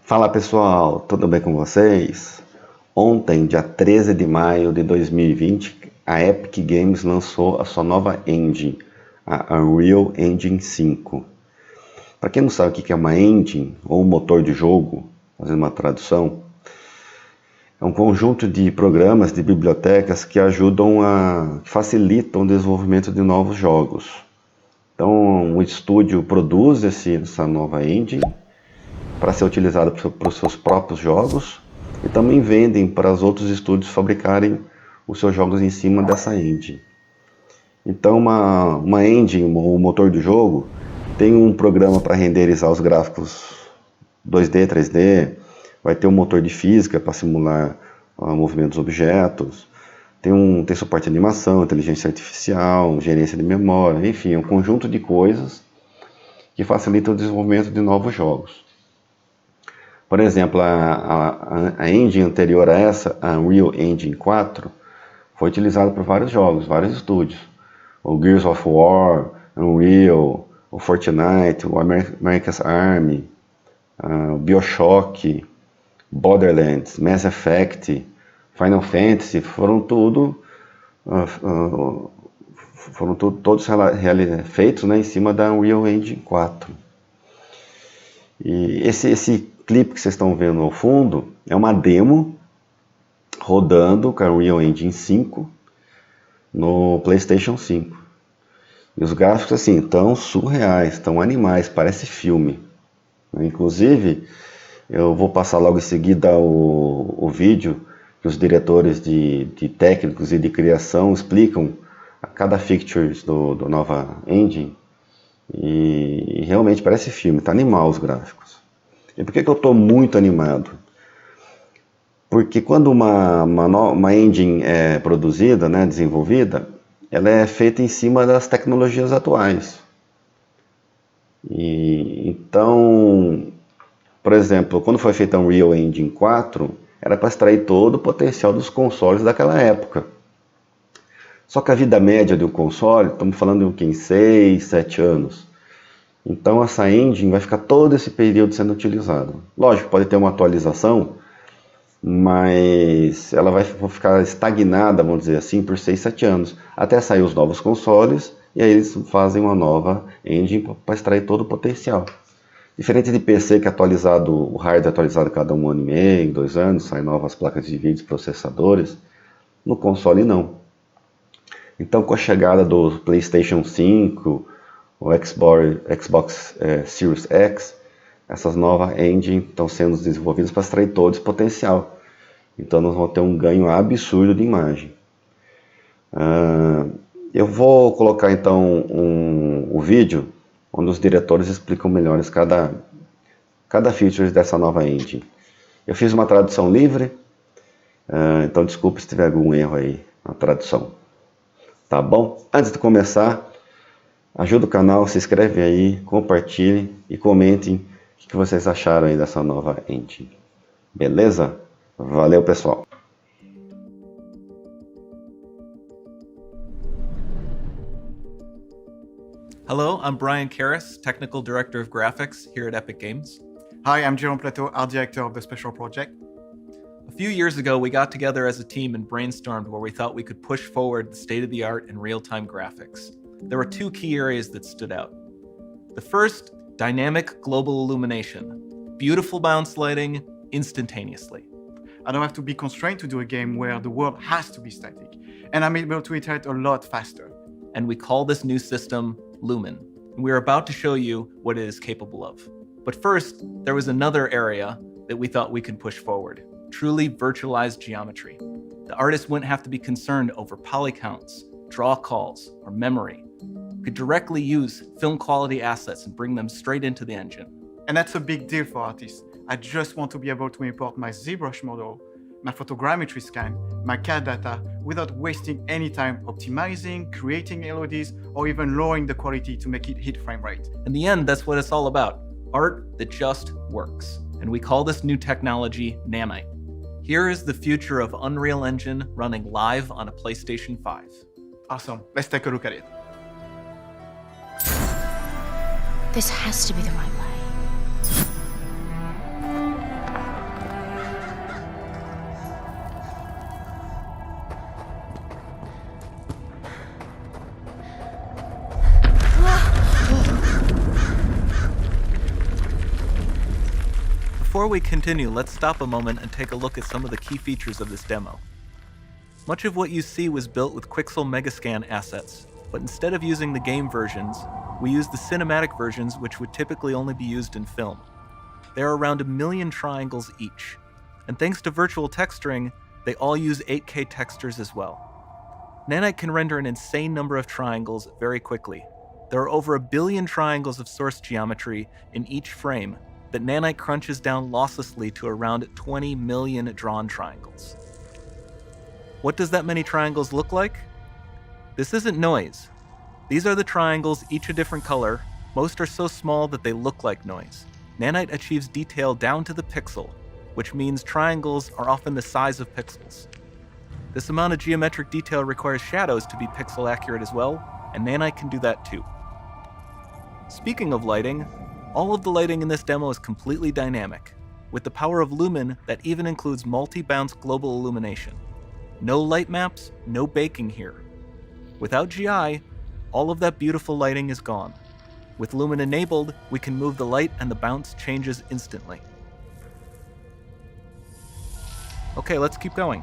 Fala pessoal, tudo bem com vocês? Ontem, dia 13 de maio de 2020, a Epic Games lançou a sua nova engine, a Unreal Engine 5. Para quem não sabe o que é uma engine, ou um motor de jogo, fazendo uma tradução, é um conjunto de programas, de bibliotecas que facilitam o desenvolvimento de novos jogos. Então, o estúdio produz essa nova engine para ser utilizada para os seus próprios jogos e também vendem para os outros estúdios fabricarem os seus jogos em cima dessa engine. Então, uma engine, um motor de jogo, tem um programa para renderizar os gráficos 2D, 3D, vai ter um motor de física para simular o movimento dos objetos, tem suporte de animação, inteligência artificial, gerência de memória, enfim, um conjunto de coisas que facilitam o desenvolvimento de novos jogos. Por exemplo, a engine anterior a essa, a Unreal Engine 4, foi utilizada por vários jogos, vários estúdios. O Gears of War, Unreal, o Fortnite, o America's Army, o BioShock, Borderlands, Mass Effect, Final Fantasy, foram todos feitos, né, em cima da Unreal Engine 4. E esse clipe que vocês estão vendo ao fundo é uma demo rodando com a Unreal Engine 5 no PlayStation 5. E os gráficos assim estão surreais, estão animais, parece filme. Inclusive, eu vou passar logo em seguida o vídeo que os diretores de técnicos e de criação explicam a cada features do nova engine. E realmente parece filme, tá animal os gráficos. E por que eu estou muito animado? Porque quando uma engine é produzida, né, desenvolvida, ela é feita em cima das tecnologias atuais. Então, por exemplo, quando foi feita a Unreal Engine 4, era para extrair todo o potencial dos consoles daquela época. Só que a vida média de um console, estamos falando de 6, 7 anos. Então essa engine vai ficar todo esse período sendo utilizada. Lógico, pode ter uma atualização, mas ela vai ficar estagnada, vamos dizer assim, por 6, 7 anos, até sair os novos consoles, e aí eles fazem uma nova engine para extrair todo o potencial. Diferente de PC, que é atualizado, o hardware é atualizado cada 1 ano e meio, 2 anos, saem novas placas de vídeo, processadores, no console não. Então com a chegada do PlayStation 5, o Xbox Series X, essas novas engines estão sendo desenvolvidas para extrair todo esse potencial. Então nós vamos ter um ganho absurdo de imagem. Eu vou colocar então o vídeo onde os diretores explicam melhor cada feature dessa nova engine. Eu fiz uma tradução livre, então desculpe se tiver algum erro aí na tradução. Tá bom? Antes de começar, ajuda o canal, se inscreve aí, compartilhe e comentem o que vocês acharam aí dessa nova engine. Beleza? Valeu, pessoal! Hello, I'm Brian Karras, Technical Director of Graphics here at Epic Games. Hi, I'm Jerome Plateau, Art Director of the Special Project. A few years ago, we got together as a team and brainstormed where we thought we could push forward the state-of-the-art in real-time graphics. There were two key areas that stood out. The first, dynamic global illumination. Beautiful bounce lighting, instantaneously. I don't have to be constrained to do a game where the world has to be static, and I'm able to iterate a lot faster. And we call this new system Lumen. And we're about to show you what it is capable of. But first, there was another area that we thought we could push forward. Truly virtualized geometry. The artist wouldn't have to be concerned over poly counts, draw calls, or memory. We could directly use film quality assets and bring them straight into the engine. And that's a big deal for artists. I just want to be able to import my ZBrush model, my photogrammetry scan, my CAD data, without wasting any time optimizing, creating LODs, or even lowering the quality to make it hit frame rate. In the end, that's what it's all about. Art that just works. And we call this new technology Nanite. Here is the future of Unreal Engine running live on a PlayStation 5. Awesome, let's take a look at it. This has to be the right way. Before we continue, let's stop a moment and take a look at some of the key features of this demo. Much of what you see was built with Quixel Megascan assets, but instead of using the game versions, we used the cinematic versions, which would typically only be used in film. There are around 1 million triangles each, and thanks to virtual texturing, they all use 8K textures as well. Nanite can render an insane number of triangles very quickly. There are over 1 billion triangles of source geometry in each frame that Nanite crunches down losslessly to around 20 million drawn triangles. What does that many triangles look like? This isn't noise. These are the triangles, each a different color. Most are so small that they look like noise. Nanite achieves detail down to the pixel, which means triangles are often the size of pixels. This amount of geometric detail requires shadows to be pixel accurate as well, and Nanite can do that too. Speaking of lighting, all of the lighting in this demo is completely dynamic, with the power of Lumen that even includes multi-bounce global illumination. No light maps, no baking here. Without GI, all of that beautiful lighting is gone. With Lumen enabled, we can move the light and the bounce changes instantly. Okay, let's keep going.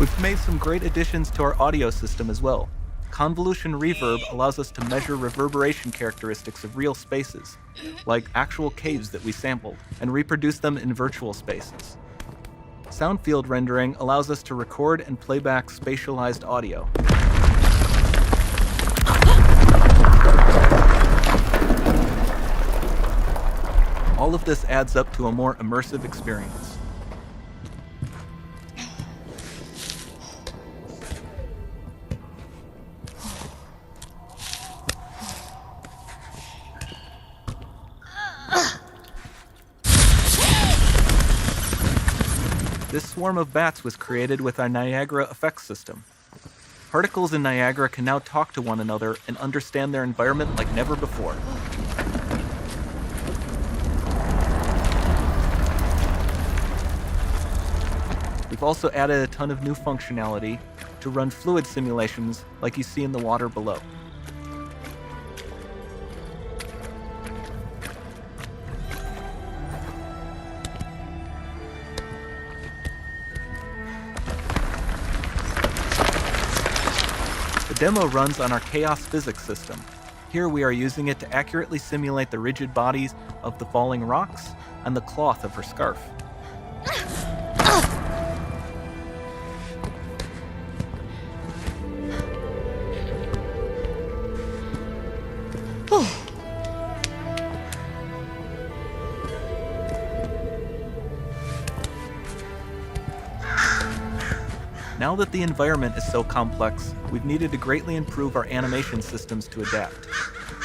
We've made some great additions to our audio system as well. Convolution reverb allows us to measure reverberation characteristics of real spaces, like actual caves that we sampled, and reproduce them in virtual spaces. Sound field rendering allows us to record and playback spatialized audio. All of this adds up to a more immersive experience. This swarm of bats was created with our Niagara effects system. Particles in Niagara can now talk to one another and understand their environment like never before. We've also added a ton of new functionality to run fluid simulations like you see in the water below. The demo runs on our chaos physics system. Here we are using it to accurately simulate the rigid bodies of the falling rocks and the cloth of her scarf. Now that the environment is so complex, we've needed to greatly improve our animation systems to adapt.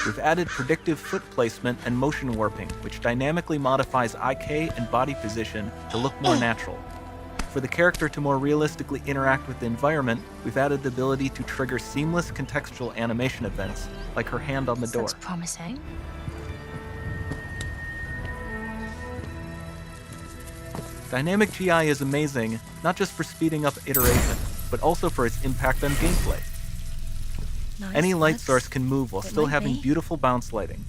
We've added predictive foot placement and motion warping, which dynamically modifies IK and body position to look more natural. For the character to more realistically interact with the environment, we've added the ability to trigger seamless contextual animation events, like her hand on the door. That's promising. Dynamic GI is amazing, not just for speeding up iteration, but also for its impact on gameplay. Nice. Any light source can move while It still might having be. beautiful bounce lighting.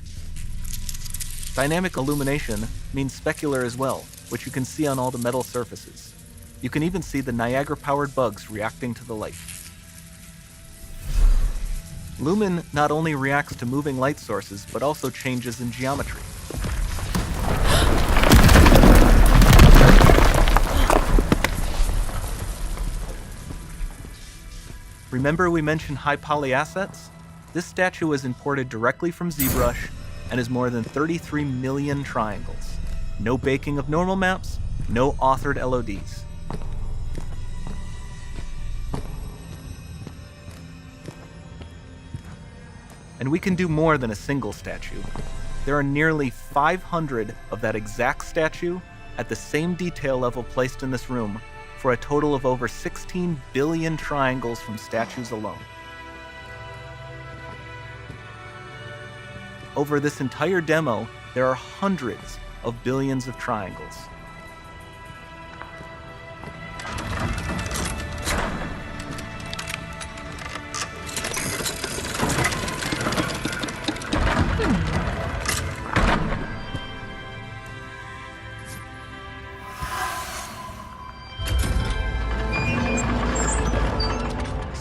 Dynamic illumination means specular as well, which you can see on all the metal surfaces. You can even see the Niagara-powered bugs reacting to the light. Lumen not only reacts to moving light sources, but also changes in geometry. Remember we mentioned high poly assets? This statue was imported directly from ZBrush and is more than 33 million triangles. No baking of normal maps, no authored LODs. And we can do more than a single statue. There are nearly 500 of that exact statue at the same detail level placed in this room, for a total of over 16 billion triangles from statues alone. Over this entire demo, there are hundreds of billions of triangles.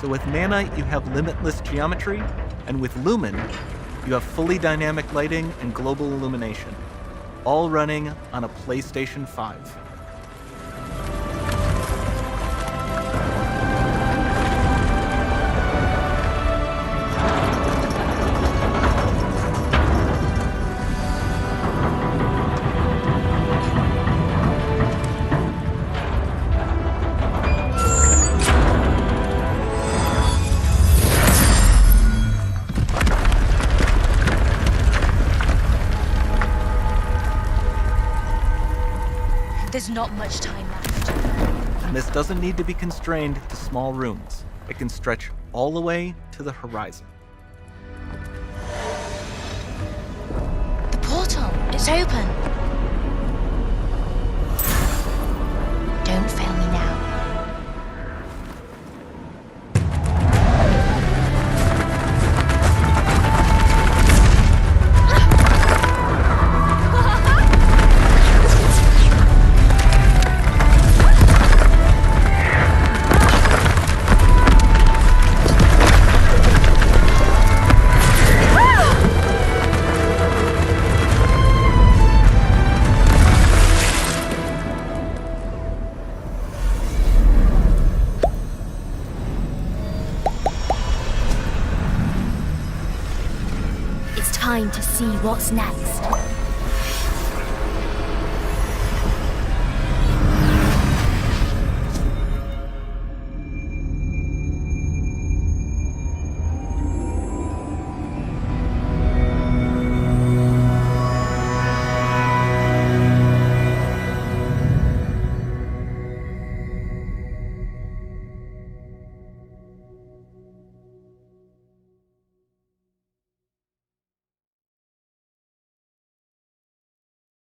So with Nanite, you have limitless geometry, and with Lumen, you have fully dynamic lighting and global illumination, all running on a PlayStation 5. There's not much time left. And this doesn't need to be constrained to small rooms. It can stretch all the way to the horizon. The portal, it's open. Don't fail me now. It's time to see what's next.